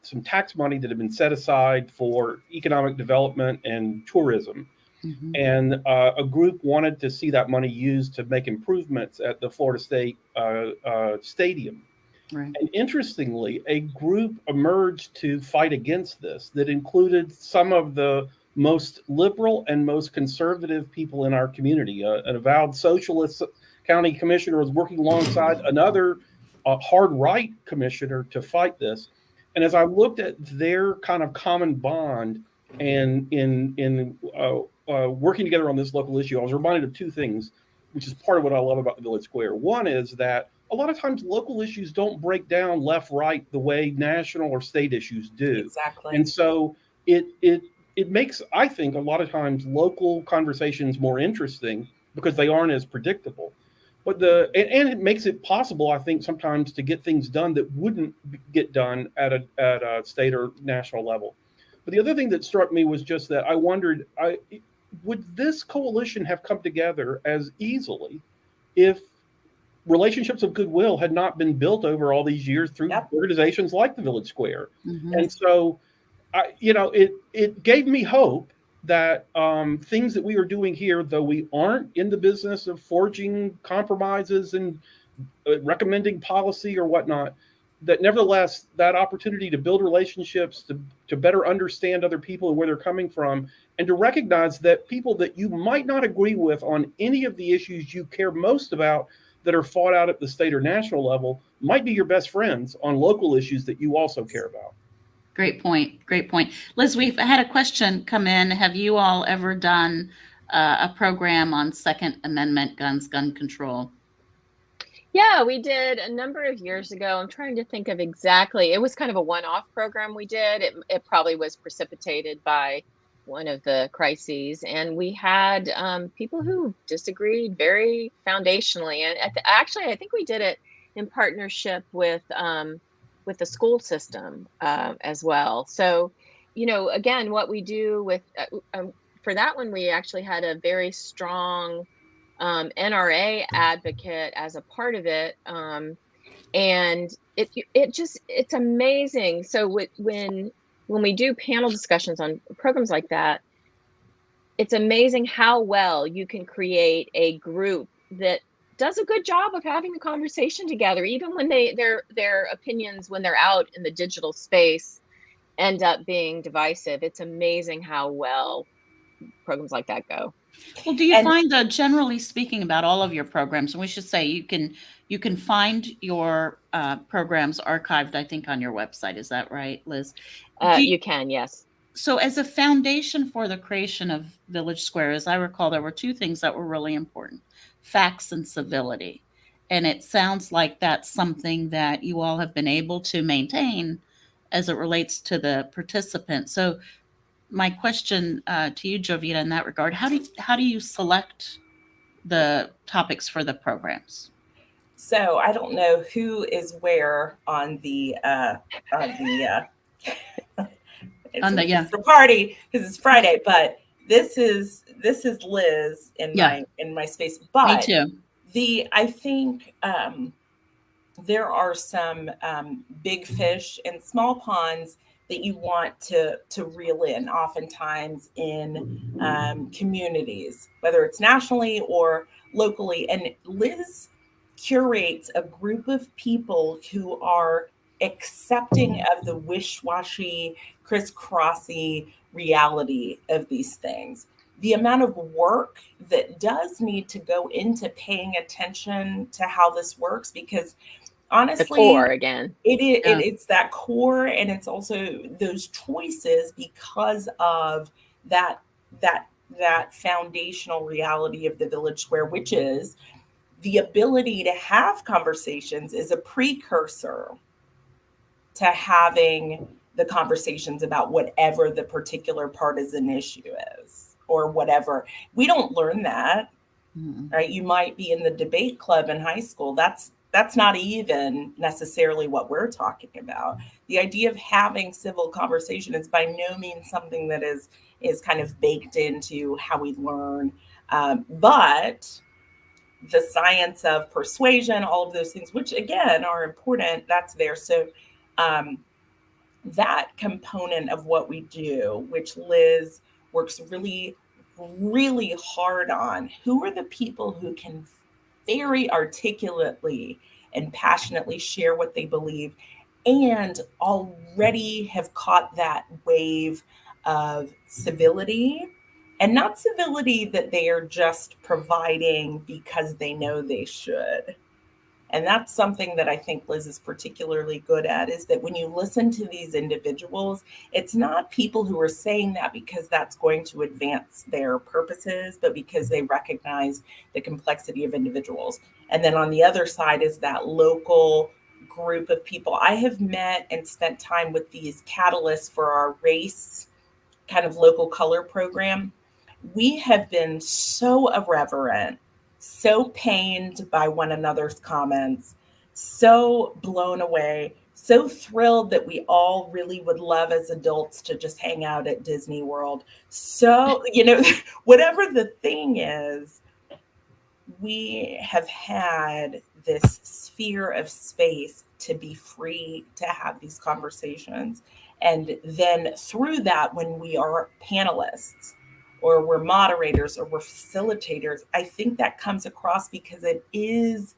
Speaker 4: some tax money that had been set aside for economic development and tourism, and a group wanted to see that money used to make improvements at the Florida State Stadium.
Speaker 1: Right.
Speaker 4: And interestingly, a group emerged to fight against this that included some of the most liberal and most conservative people in our community. An avowed socialist county commissioner was working alongside another hard right commissioner to fight this. And as I looked at their kind of common bond and in working together on this local issue, I was reminded of two things, which is part of what I love about the Village Square. One is that a lot of times local issues don't break down left, right, the way national or state issues do.
Speaker 3: Exactly.
Speaker 4: And so it makes, I think, a lot of times local conversations more interesting because they aren't as predictable. But and it makes it possible, I think, sometimes to get things done that wouldn't get done at a state or national level. But the other thing that struck me was just that I wondered, would this coalition have come together as easily if relationships of goodwill had not been built over all these years through organizations like the Village Square? And so, it gave me hope that things that we are doing here, though we aren't in the business of forging compromises and recommending policy or whatnot, that nevertheless, that opportunity to build relationships, to better understand other people and where they're coming from, and to recognize that people that you might not agree with on any of the issues you care most about that are fought out at the state or national level might be your best friends on local issues that you also care about.
Speaker 1: Great point. Great point. Liz, we've had a question come in. Have you all ever done a program on Second Amendment guns, gun control?
Speaker 2: Yeah, we did a number of years ago. I'm trying to think of exactly. It was kind of a one-off program we did. It probably was precipitated by one of the crises, and we had people who disagreed very foundationally. And actually, I think we did it in partnership with the school system as well. So, again, what we do with for that one, we actually had a very strong NRA advocate as a part of it. And it's amazing. So when we do panel discussions on programs like that, it's amazing how well you can create a group that does a good job of having a conversation together, even when their opinions, when they're out in the digital space, end up being divisive. It's amazing how well programs like that go.
Speaker 1: Well, do you find, generally speaking, about all of your programs, and we should say you can find your programs archived, I think, on your website. Is that right, Liz?
Speaker 2: You can, yes.
Speaker 1: So as a foundation for the creation of Village Square, as I recall, there were two things that were really important: facts and civility. And it sounds like that's something that you all have been able to maintain as it relates to the participants. So my question to you, Jovita, in that regard, how do you select the topics for the programs?
Speaker 3: So I don't know who is where on the it's the party because it's Friday, but this is Liz in my space. But
Speaker 1: me too.
Speaker 3: I think there are some big fish and small ponds that you want to reel in, oftentimes in communities, whether it's nationally or locally. And Liz curates a group of people who are accepting of the wish-washy, crisscrossy reality of these things. The amount of work that does need to go into paying attention to how this works, because
Speaker 2: The
Speaker 3: honestly,
Speaker 2: core again.
Speaker 3: it's that core, and it's also those choices because of that that that foundational reality of the village square, which is the ability to have conversations is a precursor to having the conversations about whatever the particular partisan issue is or whatever. We don't learn that, right? You might be in the debate club in high school. That's not even necessarily what we're talking about. The idea of having civil conversation is by no means something that is kind of baked into how we learn. But the science of persuasion, all of those things, which again are important, that's there. So that component of what we do, which Liz works really, really hard on, who are the people who can very articulately and passionately share what they believe and already have caught that wave of civility, and not civility that they are just providing because they know they should. And that's something that I think Liz is particularly good at, is that when you listen to these individuals, it's not people who are saying that because that's going to advance their purposes, but because they recognize the complexity of individuals. And then on the other side is that local group of people. I have met and spent time with these catalysts for our race kind of local color program. We have been so irreverent, so pained by one another's comments, so blown away, so thrilled that we all really would love as adults to just hang out at Disney World. So, whatever the thing is, we have had this sphere of space to be free to have these conversations. And then through that, when we are panelists or we're moderators or we're facilitators, I think that comes across because it is,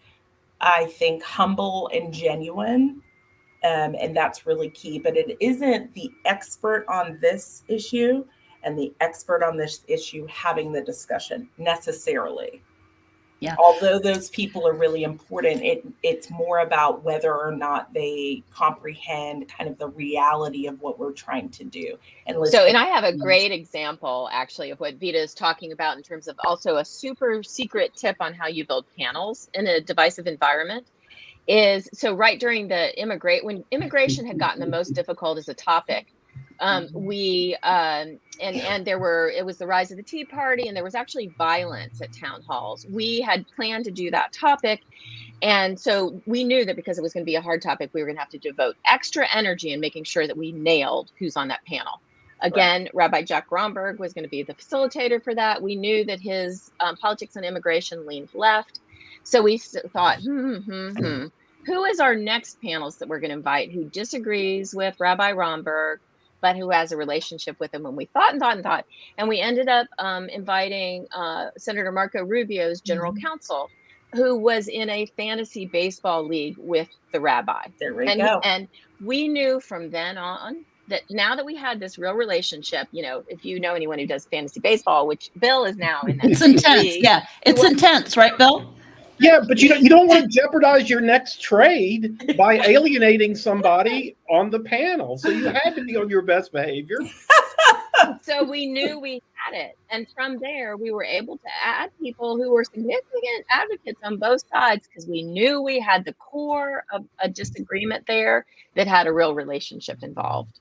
Speaker 3: I think, humble and genuine. And that's really key. But it isn't the expert on this issue and the expert on this issue having the discussion necessarily.
Speaker 1: Yeah.
Speaker 3: Although those people are really important, it's more about whether or not they comprehend kind of the reality of what we're trying to do. And Liz,
Speaker 2: And I have a great example actually of what Vita is talking about in terms of also a super secret tip on how you build panels in a divisive environment. Is so right during the when immigration had gotten the most difficult as a topic, it was the rise of the Tea Party, and there was actually violence at town halls. We had planned to do that topic, and so we knew that because it was going to be a hard topic, we were going to have to devote extra energy in making sure that we nailed who's on that panel. Again, right. Rabbi Jack Romberg was going to be the facilitator for that. We knew that his politics on immigration leaned left. So we thought, who is our next panelist that we're going to invite who disagrees with Rabbi Romberg, but who has a relationship with him? And we thought, and we ended up inviting Senator Marco Rubio's general counsel, who was in a fantasy baseball league with the rabbi.
Speaker 3: There we go.
Speaker 2: And we knew from then on that now that we had this real relationship, if you know anyone who does fantasy baseball, which Bill is now in that.
Speaker 1: It's intense. League, yeah, it's intense, right, Bill?
Speaker 4: Yeah, but you don't want to jeopardize your next trade by alienating somebody on the panel. So you had to be on your best behavior.
Speaker 2: So we knew we had it. And from there, we were able to add people who were significant advocates on both sides because we knew we had the core of a disagreement there that had a real relationship involved.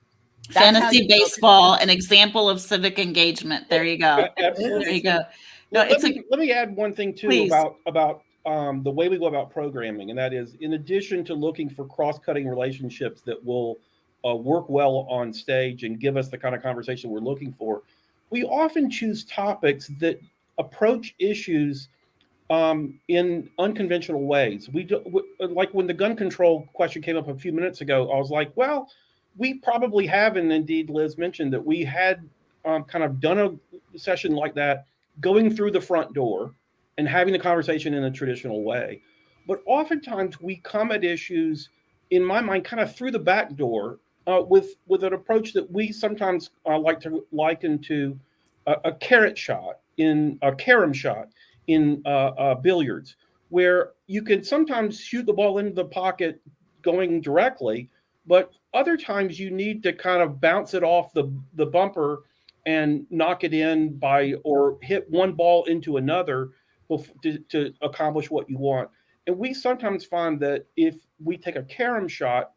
Speaker 1: That's fantasy baseball, an example of civic engagement. There you go. There you go.
Speaker 4: No, let me add one thing too about the way we go about programming, and that is, in addition to looking for cross-cutting relationships that will work well on stage and give us the kind of conversation we're looking for, we often choose topics that approach issues in unconventional ways. Like when the gun control question came up a few minutes ago, I was like, well, we probably have, and indeed Liz mentioned that we had kind of done a session like that, going through the front door and having the conversation in a traditional way. but oftentimes we come at issues, in my mind, kind of through the back door, with an approach that we sometimes like to liken to a carrot shot in a carom shot in billiards, where you can sometimes shoot the ball into the pocket going directly, but other times you need to kind of bounce it off the bumper and knock it in by, or hit one ball into another to accomplish what you want. And we sometimes find that if we take a carom shot,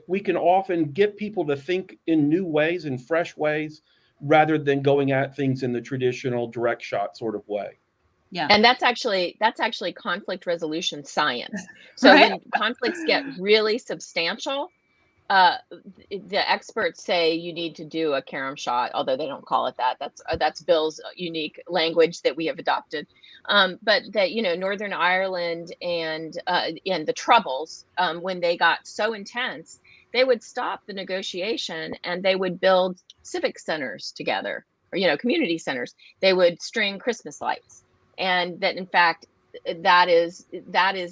Speaker 4: we can often get people to think in new ways and fresh ways rather than going at things in the traditional direct shot sort of way.
Speaker 1: Yeah.
Speaker 2: And that's actually conflict resolution science. So
Speaker 1: Right.
Speaker 2: when conflicts get really substantial, uh, the experts say you need to do a carom shot, although they don't call it that. That's Bill's unique language that we have adopted. But that, Northern Ireland and the Troubles, when they got so intense, they would stop the negotiation and they would build civic centers together, or community centers. They would string Christmas lights, and that in fact that is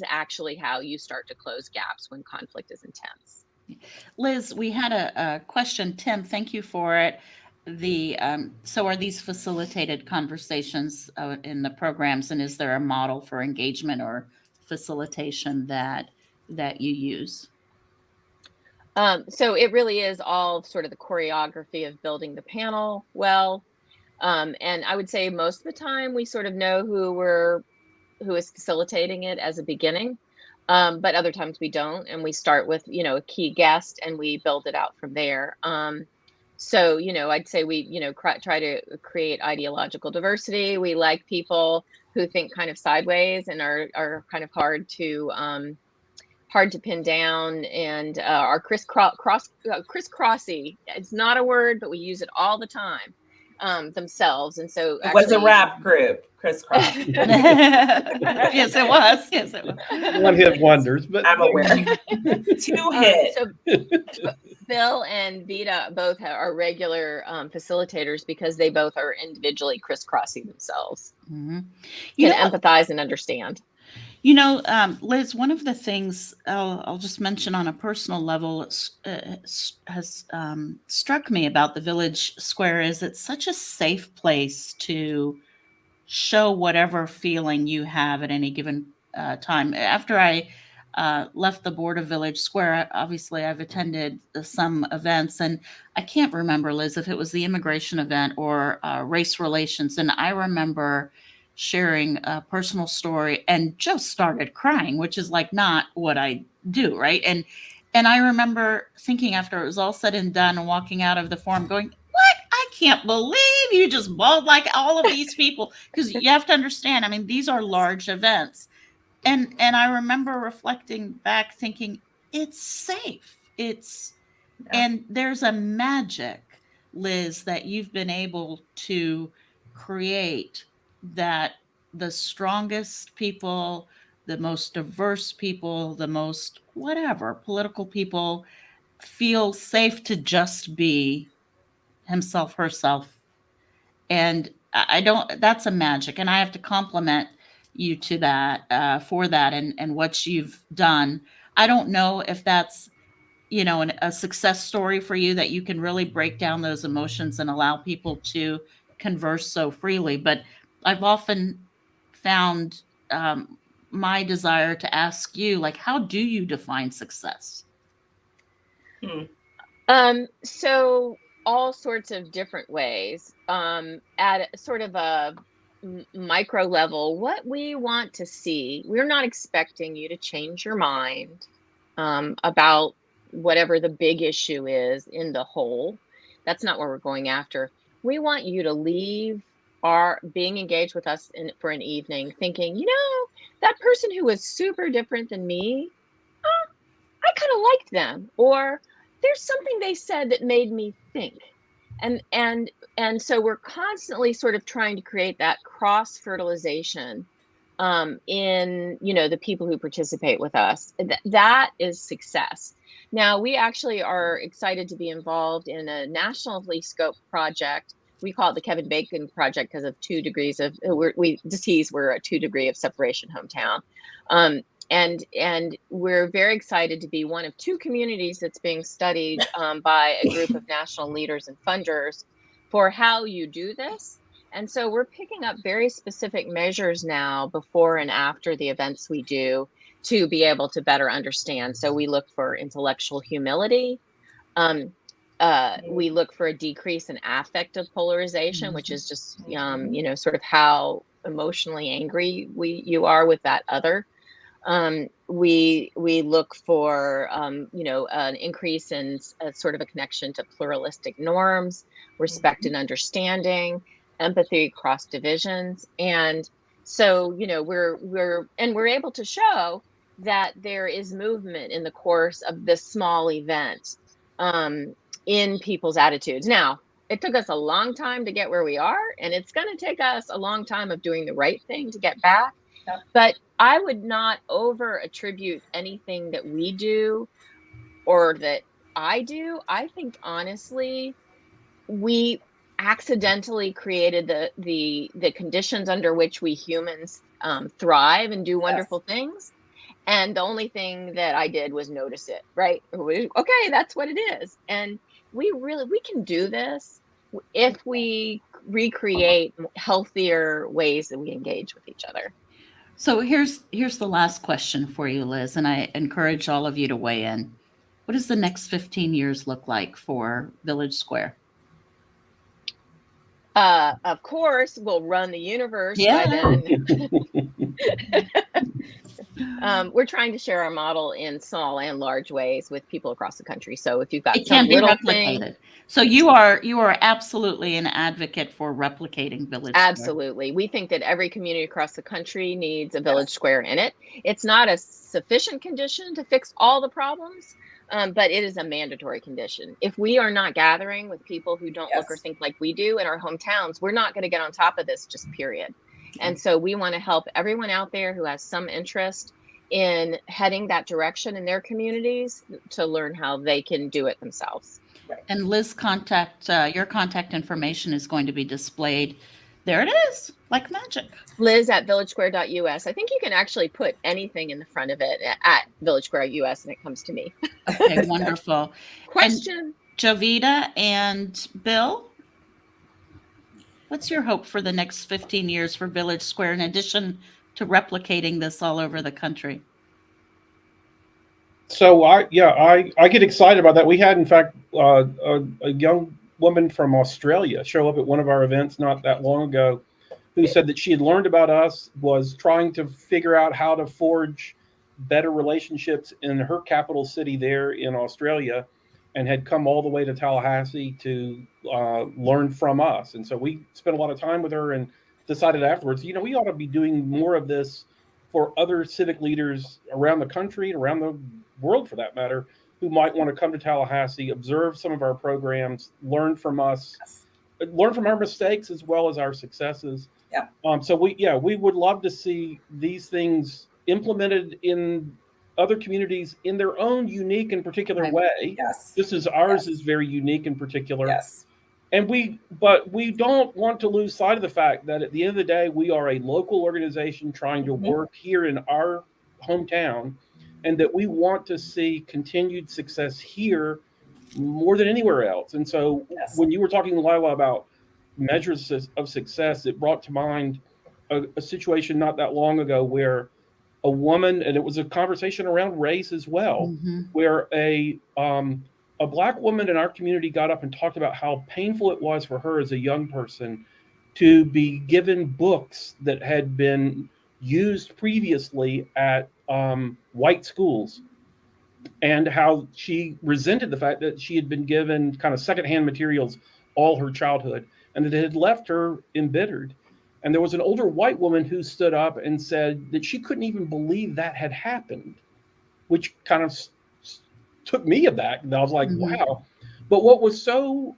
Speaker 2: actually how you start to close gaps when conflict is intense.
Speaker 1: Liz, we had a question. Tim, thank you for it. So are these facilitated conversations in the programs, and is there a model for engagement or facilitation that you use?
Speaker 2: So it really is all sort of the choreography of building the panel well. And I would say most of the time we sort of know who is facilitating it as a beginning. But other times we don't, and we start with, a key guest and we build it out from there. So, I'd say we, try to create ideological diversity. We like people who think kind of sideways and are kind of hard to pin down, and are crisscrossy. It's not a word, but we use it all the time. Themselves. And so
Speaker 3: it was a rap group, Crisscross.
Speaker 1: Yes, it was. Yes, it was.
Speaker 4: One hit wonders, but
Speaker 3: I'm aware. Two hit.
Speaker 2: So Bill and Vita both are regular facilitators because they both are individually crisscrossing themselves.
Speaker 1: Mm-hmm.
Speaker 2: Can empathize and understand.
Speaker 1: Liz, one of the things I'll just mention on a personal level has struck me about the Village Square is it's such a safe place to show whatever feeling you have at any given time. After I left the board of Village Square, obviously I've attended some events, and I can't remember, Liz, if it was the immigration event or race relations. And I remember sharing a personal story and just started crying, which is like not what I do, right? And I remember thinking after it was all said and done and walking out of the forum going, what? I can't believe you just bawled like all of these people. Because you have to understand, I mean, these are large events. And I remember reflecting back thinking, it's safe. And there's a magic, Liz, that you've been able to create, that the strongest people, the most diverse people, the most whatever political people feel safe to just be himself, herself. And that's a magic. And I have to compliment you to that, for that and what you've done. I don't know if that's, a success story for you, that you can really break down those emotions and allow people to converse so freely. But I've often found my desire to ask you, like, how do you define success?
Speaker 2: So all sorts of different ways. At sort of a micro level, what we want to see, we're not expecting you to change your mind about whatever the big issue is in the whole. That's not what we're going after. We want you to leave being engaged with us for an evening thinking, that person who was super different than me, I kind of liked them, or there's something they said that made me think. And so we're constantly sort of trying to create that cross fertilization in the people who participate with us. That is success. Now, we actually are excited to be involved in a nationally scoped project. We call it the Kevin Bacon Project because of 2 degrees of, we tease we're a 2 degree of separation hometown. And we're very excited to be one of 2 communities that's being studied by a group of national leaders and funders for how you do this. And so we're picking up very specific measures now before and after the events we do to be able to better understand. So we look for intellectual humility. Um, we look for a decrease in affective polarization, which is just, sort of how emotionally angry you are with that other. We look for an increase in sort of a connection to pluralistic norms, respect and understanding, empathy across divisions, and so we're able to show that there is movement in the course of this small event um, in people's attitudes. Now, it took us a long time to get where we are, and it's going to take us a long time of doing the right thing to get back.
Speaker 3: Yep.
Speaker 2: But I would not over attribute anything that we do or that I do. I think honestly, we accidentally created the conditions under which we humans thrive and do wonderful things. And the only thing that I did was notice it, right? Okay, that's what it is. And we can do this if we recreate healthier ways that we engage with each other.
Speaker 1: So here's the last question for you, Liz, and I encourage all of you to weigh in. What does the next 15 years look like for Village Square?
Speaker 2: Of course, we'll run the universe by then. We're trying to share our model in small and large ways with people across the country. So if you've got
Speaker 1: it can
Speaker 2: some
Speaker 1: be
Speaker 2: little
Speaker 1: replicated.
Speaker 2: thing,
Speaker 1: so you are absolutely an advocate for replicating Village Square.
Speaker 2: Absolutely. We think that every community across the country needs a Village Square in it. It's not a sufficient condition to fix all the problems, but it is a mandatory condition. If we are not gathering with people who don't look or think like we do in our hometowns, we're not going to get on top of this, just period. And so we want to help everyone out there who has some interest in heading that direction in their communities to learn how they can do it themselves.
Speaker 1: And Liz, your contact information is going to be displayed. There it is, like magic.
Speaker 2: Liz at villagesquare.us. I think you can actually put anything in the front of it at villagesquare.us and it comes to me.
Speaker 1: Okay, wonderful.
Speaker 2: Question.
Speaker 1: And Jovita and Bill, what's your hope for the next 15 years for Village Square in addition to replicating this all over the country?
Speaker 4: So I get excited about that. We had, in fact, a young woman from Australia show up at one of our events not that long ago, who said that she had learned about us, was trying to figure out how to forge better relationships in her capital city there in Australia, and had come all the way to Tallahassee to learn from us. And so we spent a lot of time with her and decided afterwards, we ought to be doing more of this for other civic leaders around the country and around the world, for that matter, who might want to come to Tallahassee, observe some of our programs, learn from us, learn from our mistakes as well as our successes.
Speaker 3: Yeah.
Speaker 4: So we would love to see these things implemented in other communities in their own unique and particular way.
Speaker 3: Yes.
Speaker 4: Just as ours is very unique and particular.
Speaker 3: Yes.
Speaker 4: And but we don't want to lose sight of the fact that at the end of the day, we are a local organization trying to work here in our hometown, and that we want to see continued success here more than anywhere else. And so when you were talking, Lila, about measures of success, it brought to mind a situation not that long ago where a woman, and it was a conversation around race as well, where a Black woman in our community got up and talked about how painful it was for her as a young person to be given books that had been used previously at white schools, and how she resented the fact that she had been given kind of secondhand materials all her childhood, and that it had left her embittered. And there was an older white woman who stood up and said that she couldn't even believe that had happened, which kind of took me aback. And I was like, wow. But what was so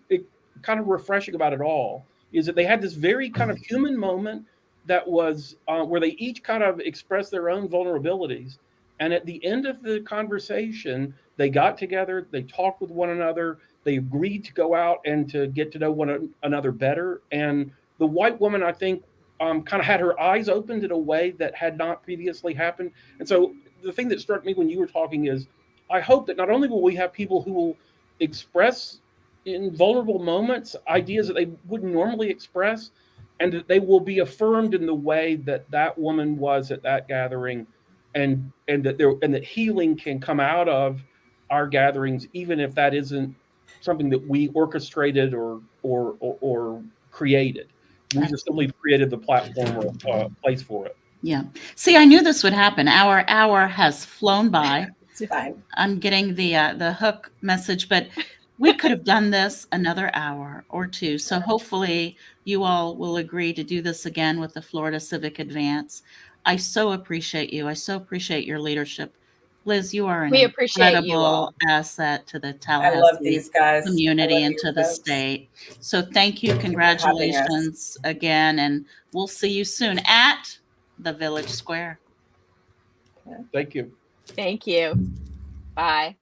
Speaker 4: kind of refreshing about it all is that they had this very kind of human moment that was where they each kind of expressed their own vulnerabilities. And at the end of the conversation, they got together, they talked with one another, they agreed to go out and to get to know one another better. And the white woman, I think, kind of had her eyes opened in a way that had not previously happened. And so the thing that struck me when you were talking is, I hope that not only will we have people who will express in vulnerable moments ideas that they wouldn't normally express, and that they will be affirmed in the way that that woman was at that gathering, and that healing can come out of our gatherings, even if that isn't something that we orchestrated or created. We just simply created the platform or place for it.
Speaker 1: Yeah. See, I knew this would happen. Our hour has flown by.
Speaker 3: It's fine.
Speaker 1: I'm getting the hook message, but we could have done this another hour or two. So hopefully you all will agree to do this again with the Florida Civic Advance. I so appreciate you. I so appreciate your leadership. Liz, you are an
Speaker 2: We appreciate you
Speaker 1: incredible
Speaker 2: all.
Speaker 1: asset to the
Speaker 3: I love
Speaker 1: Tallahassee
Speaker 3: these guys. I
Speaker 1: community
Speaker 3: love
Speaker 1: and
Speaker 3: you
Speaker 1: to the
Speaker 3: folks.
Speaker 1: state. So thank you.
Speaker 3: Thank you for having us.
Speaker 1: Congratulations again. And we'll see you soon at the Village Square.
Speaker 4: Thank you.
Speaker 2: Thank you. Bye.